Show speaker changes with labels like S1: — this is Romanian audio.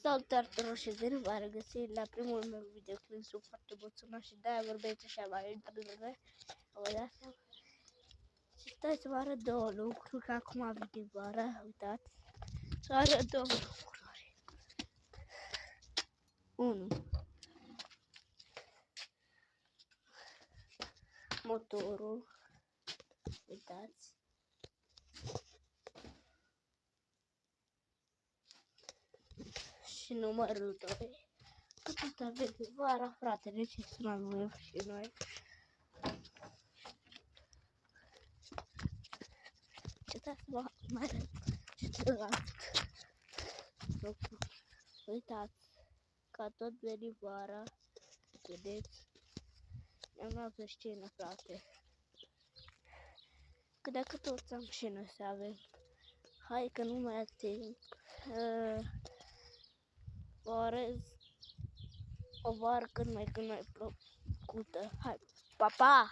S1: Salutare tuturor și bine v-am regăsit la primul meu videoclip. Sunt foarte emoționat și de-aia vorbesc așa mai întâi. Uitați, și stai să vă arăt două lucruri, că acum a venit vara, uitați. Să arăt două lucruri. 1. Motorul, uitați. Și numărul 2. Că tot a venit vara, frate, de ce să mai avem și noi? Uitați-vă, mai arăt celălalt lucru. Uitați, că tot veni vara, vedeți? Ne-am luat pe scenă, frate. Că dacă toți am scenă să avem. Hai că nu mai ating. Vă urez o vară cât mai plăcută. Hai, pa, pa!